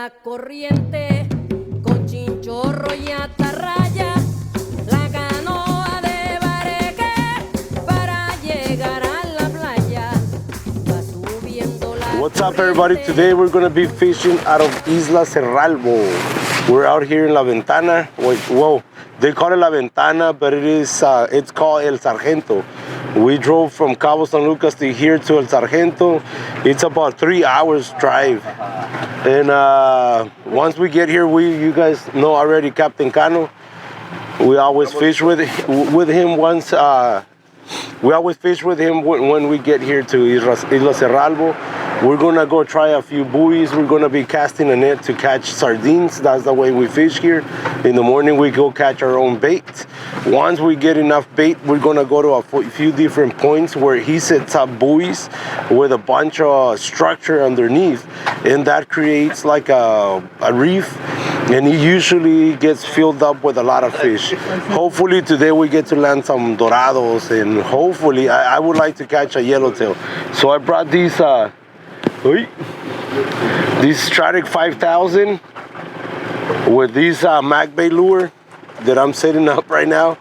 la corriente con chinchorro y atarraya, la canoa de bareque para llegar a la playa, va subiendo la What's up, everybody? Today we're going to be fishing out of Isla Cerralbo. We're out here in La Ventana. Whoa, they call it La Ventana, but it's called El Sargento. We drove from Cabo San Lucas to here to El Sargento. It's about 3 hours drive. And once we get here, you guys know already Captain Cano. We always fish with him once. We always fish with him when we get here to Isla Cerralbo. We're gonna go try a few buoys. We're gonna be casting a net to catch sardines. That's the way we fish here. In the morning, we go catch our own bait. Once we get enough bait, we're gonna go to a few different points where he sets up buoys with a bunch of structure underneath, and that creates like a reef. And he usually gets filled up with a lot of fish. Hopefully today we get to land some dorados, and hopefully I would like to catch a yellowtail. So I brought these Stratic 5000 with these Magbait lure that I'm setting up right now.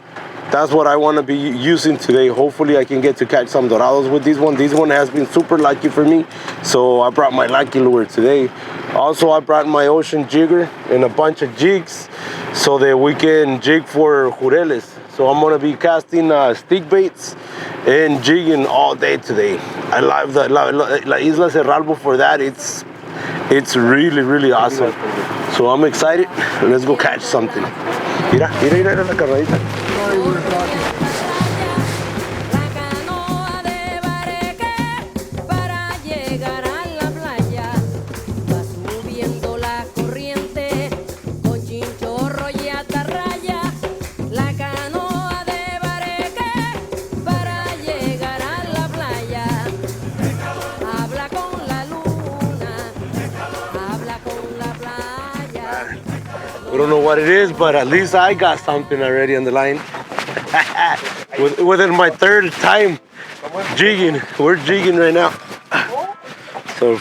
That's what I want to be using today. Hopefully I can get to catch some dorados with this one. This one has been super lucky for me, so I brought my lucky lure today. Also, I brought my ocean jigger and a bunch of jigs so that we can jig for jureles. So I'm gonna be casting stick baits and jigging all day today. I love La Isla Cerralbo for that. It's really, really awesome. So I'm excited. Let's go catch something. Mira la carnadita. We don't know what it is, but at least I got something already on the line. Within my third time jigging, we're jigging right now. So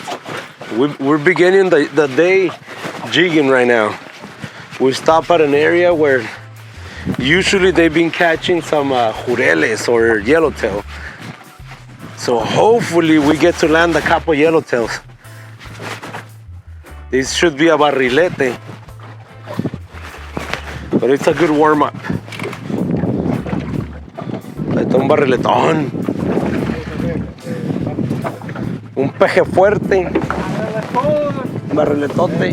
we're beginning the day jigging right now. We stop at an area where usually they've been catching some jureles or yellowtail. So hopefully we get to land a couple yellowtails. This should be a barrilete, but it's a good warm-up. Está un barriletón. Un peje fuerte. Barriletote.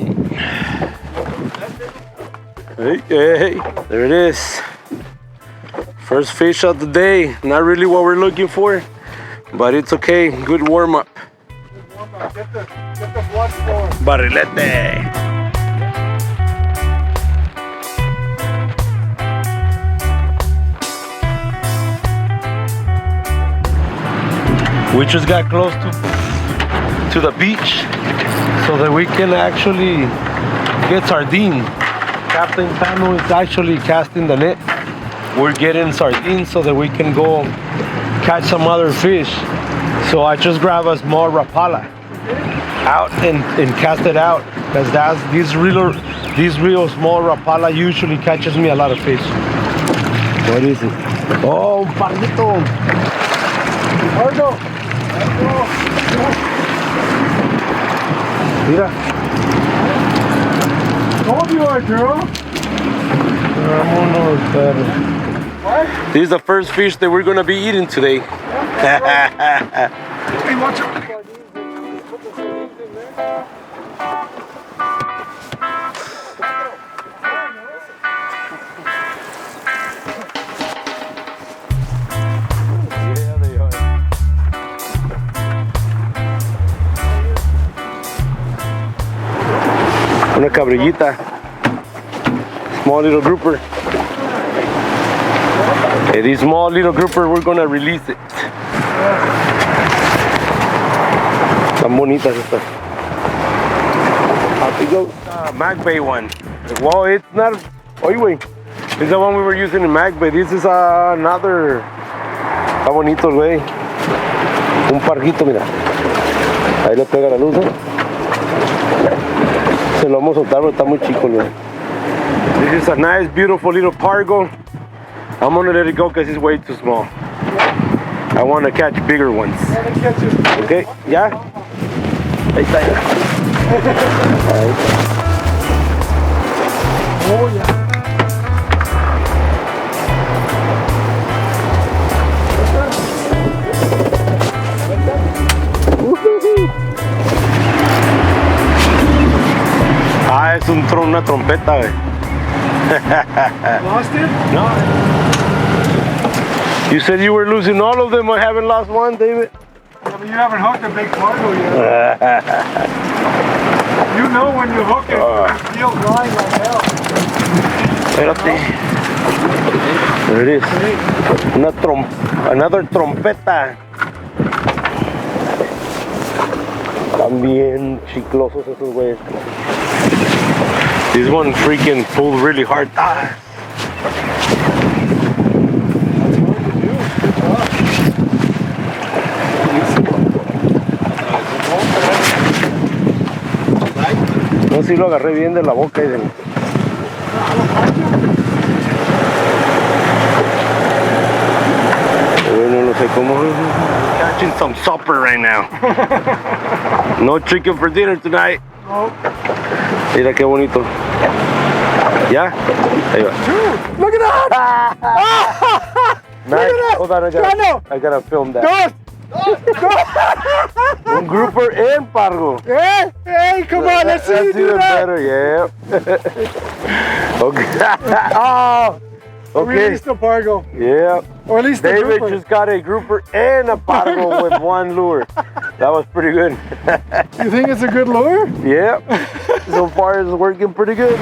Hey, there it is. First fish of the day. Not really what we're looking for, but it's okay. Good warm-up. Get the blood flowing. Barrilete. We just got close to the beach so that we can actually get sardine. Captain Cano is actually casting the net. We're getting sardines so that we can go catch some other fish. So I just grabbed a small rapala out and cast it out, because this real small rapala usually catches me a lot of fish. What is it? Oh, un parrito. Gordo. Mira. Told you I girl. This is the first fish that we're gonna be eating today. Hey, watch it. Una cabrillita, small little grouper. Okay, this small little grouper, we're gonna release it. Tan bonitas estas. Out we go. Magbait one. Well, it's not. Oye, wait. It's the one we were using in Magbait. This is another. Está bonito, güey. Un parguito, mira. Ahí le pega la luz, ¿eh? Se lo vamos a soltar, pero está muy chico, güey. This is a nice, beautiful little pargo. I'm gonna let it go because it's way too small. I want to catch bigger ones. Okay, ya. Ahí está. Ahí. Oh, yeah. Ah, es una trompeta, güey. Lost it? No. You said you were losing all of them. I haven't lost one, David. I mean, you haven't hooked a big cargo yet. You know when you hook it, it feels grind like hell. Espérate. There it is. Another trompeta. Están bien chiclosos esos güeyes. This one freaking pulled really hard. Ah. No, sí lo agarré bien de la boca y del... Bueno, no sé cómo... Catching some supper right now. No chicken for dinner tonight. No. Mira qué bonito. ¿Ya? Ahí va. Look at that! Nice. Hold on, I gotta film that. Un grouper and pargo. Hey, come on, let's see you That's do even that. better, yeah. Okay. Oh, okay. Release the pargo. Yeah. Or at least the David grouper. just got a grouper and a pargo with one lure. That was pretty good. You think it's a good lure? Yeah. So far it's working pretty good.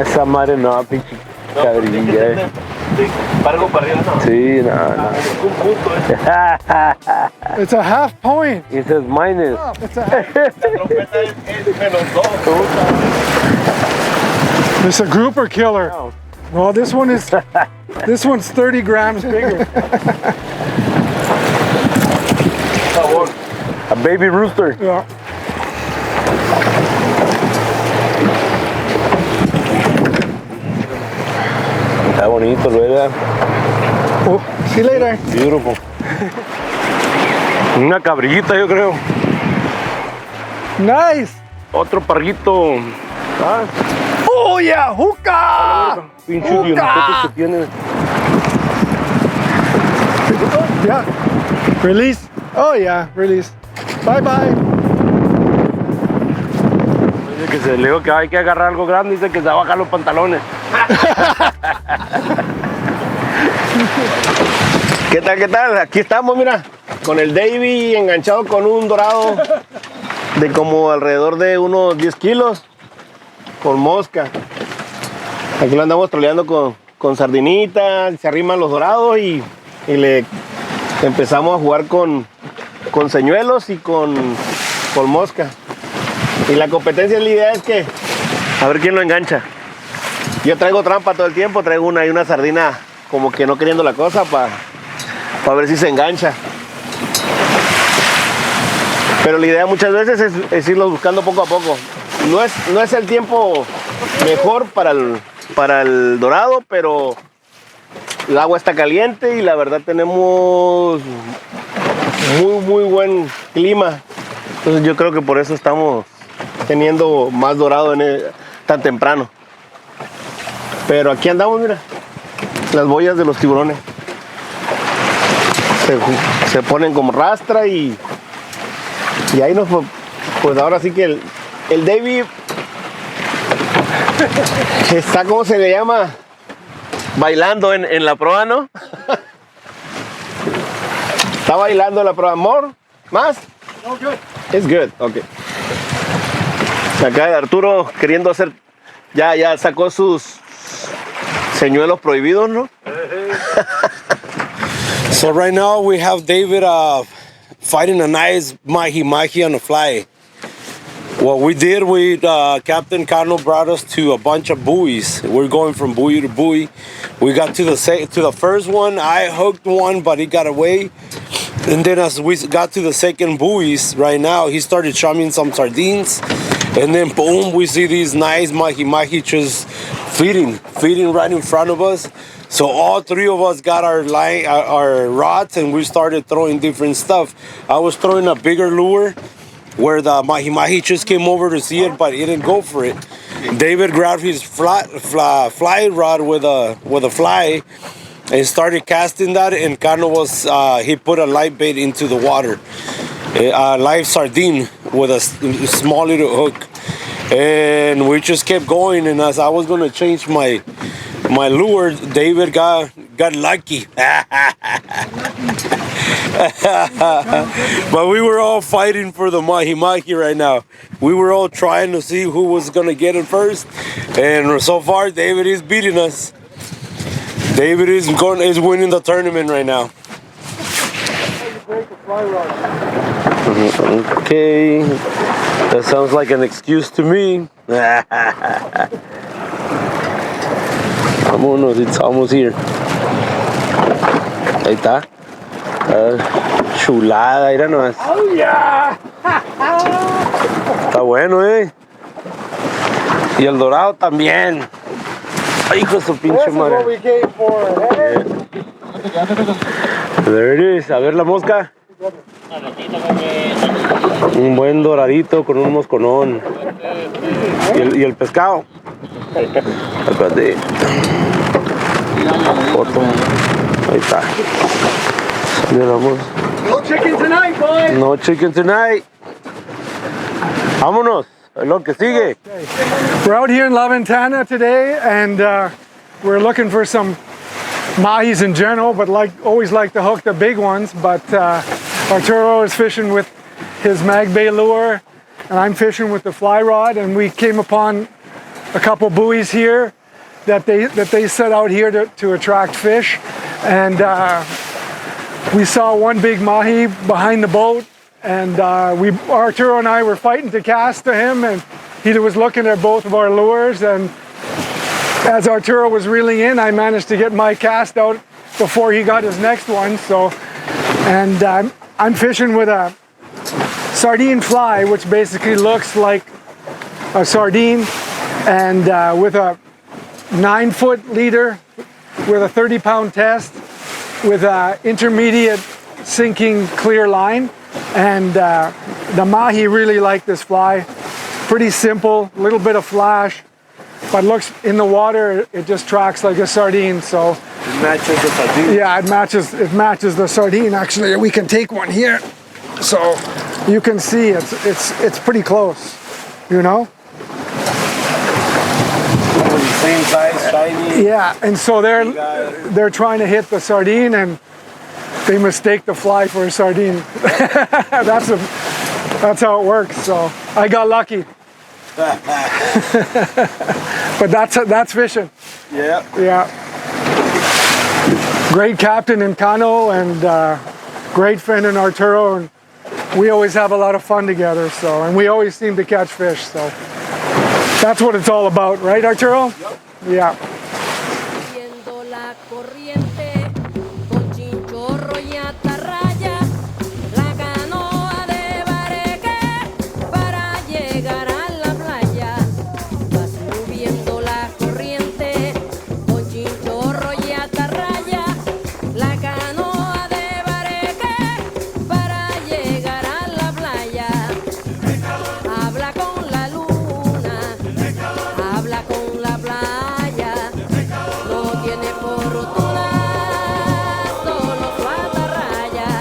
Esa madre no, pinche cabrilla. Pargo para arriba, no. Sí, no. Un punto, It's a half point. It says minus. It's a half. La trompeta es menos 2. It's a grouper killer. No, this one is. This one's 30 grams bigger. A baby rooster. Yeah. Está bonito, ¿verdad? Oh, see you later. Beautiful. Una cabrillita, yo creo. Nice. Otro parguito. Ah, Oh yeah, hookah. pinche dientes que tiene. Yeah. Release. Oh yeah, release. Bye bye. Dice que se le digo que hay que agarrar algo grande, dice que se va a bajar los pantalones. ¿Qué tal, qué tal? Aquí estamos, mira, con el Davey enganchado con un dorado de como alrededor de unos 10 kilos, con mosca. Aquí lo andamos troleando con sardinitas, se arriman los dorados y le empezamos a jugar con señuelos y con mosca. Y la competencia, la idea es que a ver quién lo engancha. Yo traigo trampa todo el tiempo, traigo una sardina como que no queriendo la cosa para ver si se engancha. Pero la idea muchas veces es irlos buscando poco a poco. No es el tiempo mejor para el dorado, pero el agua está caliente y la verdad tenemos muy buen clima. Entonces yo creo que por eso estamos teniendo más dorado tan temprano. Pero aquí andamos, mira, las boyas de los tiburones. Se ponen como rastra y ahí nos, pues ahora sí que el Davey está, ¿cómo se le llama? Bailando en la proa, ¿no? Está bailando en la proa. ¿More? ¿Más? No good. It's good, ok. Acá Arturo queriendo hacer, ya sacó sus señuelos prohibidos, ¿no? So right now we have David fighting a nice mahi on the fly. What we did with Captain Cano brought us to a bunch of buoys. We're going from buoy to buoy. We got to the first one. I hooked one, but he got away. And then as we got to the second buoys, right now he started chumming some sardines. And then boom, we see these nice mahi just feeding right in front of us. So all three of us got our line, our rods, and we started throwing different stuff. I was throwing a bigger lure where the mahi just came over to see it, but he didn't go for it. David grabbed his fly rod with a fly and started casting that, and Cano was he put a live bait into the water, a live sardine with a small little hook, and we just kept going. And as I was gonna change my lure, David got lucky. But we were all fighting for the mahi right now. We were all trying to see who was gonna get it first, and so far David is beating us. David is winning the tournament right now. Okay, that sounds like an excuse to me. Vámonos, it's almost here. Ahí está. Chulada, mira nomás. Oh yeah! Está bueno, Y el dorado también. Ay, hijo de su pinche madre. What we came for, eh? There it is. A ver la mosca. Un buen doradito con un mosconón. Y el pescado. Espérate. Foto. Ahí está. No chicken tonight, boys! No chicken tonight. Vámonos. Lo que sigue. We're out here in La Ventana today, and we're looking for some mahis in general, but always like to hook the big ones. But Arturo is fishing with his mag bait lure, and I'm fishing with the fly rod, and we came upon a couple buoys here that they set out here to attract fish, and we saw one big mahi behind the boat, and Arturo and I were fighting to cast to him, and he was looking at both of our lures, and as Arturo was reeling in, I managed to get my cast out before he got his next one. So, and I'm fishing with a sardine fly, which basically looks like a sardine, and with a 9-foot leader with a 30-pound test with a intermediate sinking clear line. And the mahi really like this fly. Pretty simple, a little bit of flash, but looks in the water, it just tracks like a sardine. So it matches the sardine. Yeah, it matches the sardine. Actually, we can take one here, so you can see it's pretty close, you know. Same size, shiny. Yeah, and so they're trying to hit the sardine, and they mistake the fly for a sardine. That's how it works. So I got lucky. But that's fishing. Yeah. Yeah. Great captain in Cano, and great friend in Arturo, and we always have a lot of fun together. So, and we always seem to catch fish. So that's what it's all about, right, Arturo? Yep. Yeah. Viendo la corriente con chinchorro y atarraya, la canoa de bareque para llegar a la playa. Va subiendo la corriente con chinchorro y atarraya, la canoa de bareque para llegar a la playa. Habla con la luna, habla con la playa, no tiene fortuna, solo su atarraya.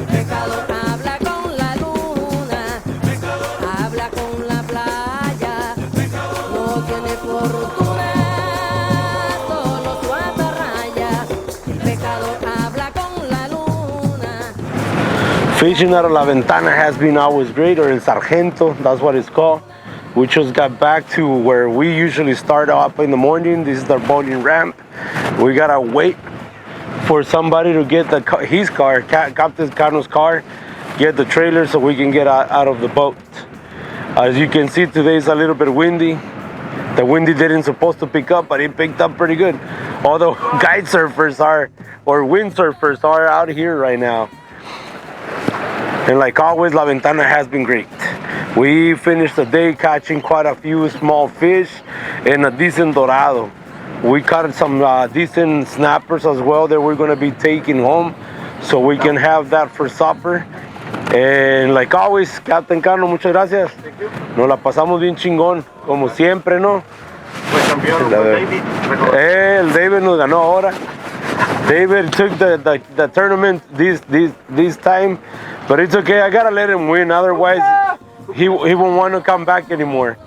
Pescador habla con la luna, habla con la playa, no tiene fortuna, solo su atarraya. Pescador habla con la luna. Fishing out of La Ventana has been always great, or El Sargento, that's what it's called. We just got back to where we usually start up in the morning. This is the boating ramp. We gotta wait for somebody to get his car, Captain Cano's car, get the trailer so we can get out of the boat. As you can see, today is a little bit windy. The windy didn't supposed to pick up, but it picked up pretty good. Although kite surfers or windsurfers are out here right now. And like always, La Ventana has been great. We finished the day catching quite a few small fish and a decent dorado. We caught some decent snappers as well that we're gonna be taking home, so we can have that for supper. And like always, Captain Cano, muchas gracias. Nos la pasamos bien chingón, como siempre, ¿no? Pues campeón, David. El David nos ganó ahora. David took the tournament this time, but it's okay. I gotta let him win, otherwise he won't want to come back anymore.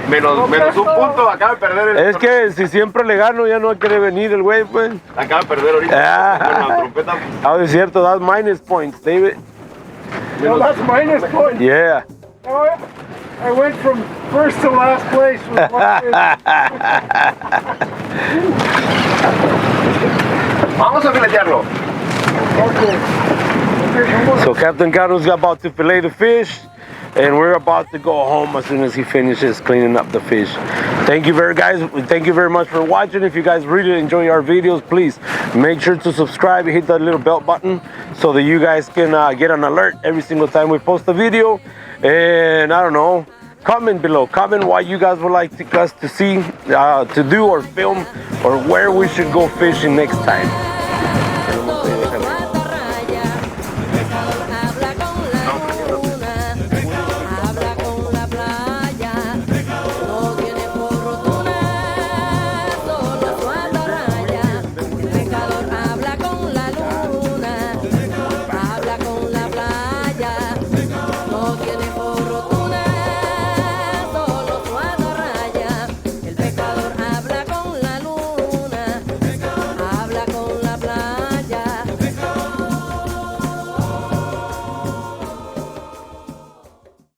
Menos un punto, acaba de perder. Es que si siempre le gano, ya no quiere venir el güey, pues. Acaba de perder ahorita. Con la trompeta. Ah, es cierto, that's minus points, David. No, that's minus points. Yeah. Oh, I went from first to last place with one fish. Vamos a filetearlo. Okay. So Captain Cano's about to fillet the fish, and we're about to go home as soon as he finishes cleaning up the fish. Thank you very much for watching. If you guys really enjoy our videos, please make sure to subscribe and hit that little bell button so that you guys can get an alert every single time we post a video. And I don't know, comment below, comment what you guys would like us to see, to do or film, or where we should go fishing next time.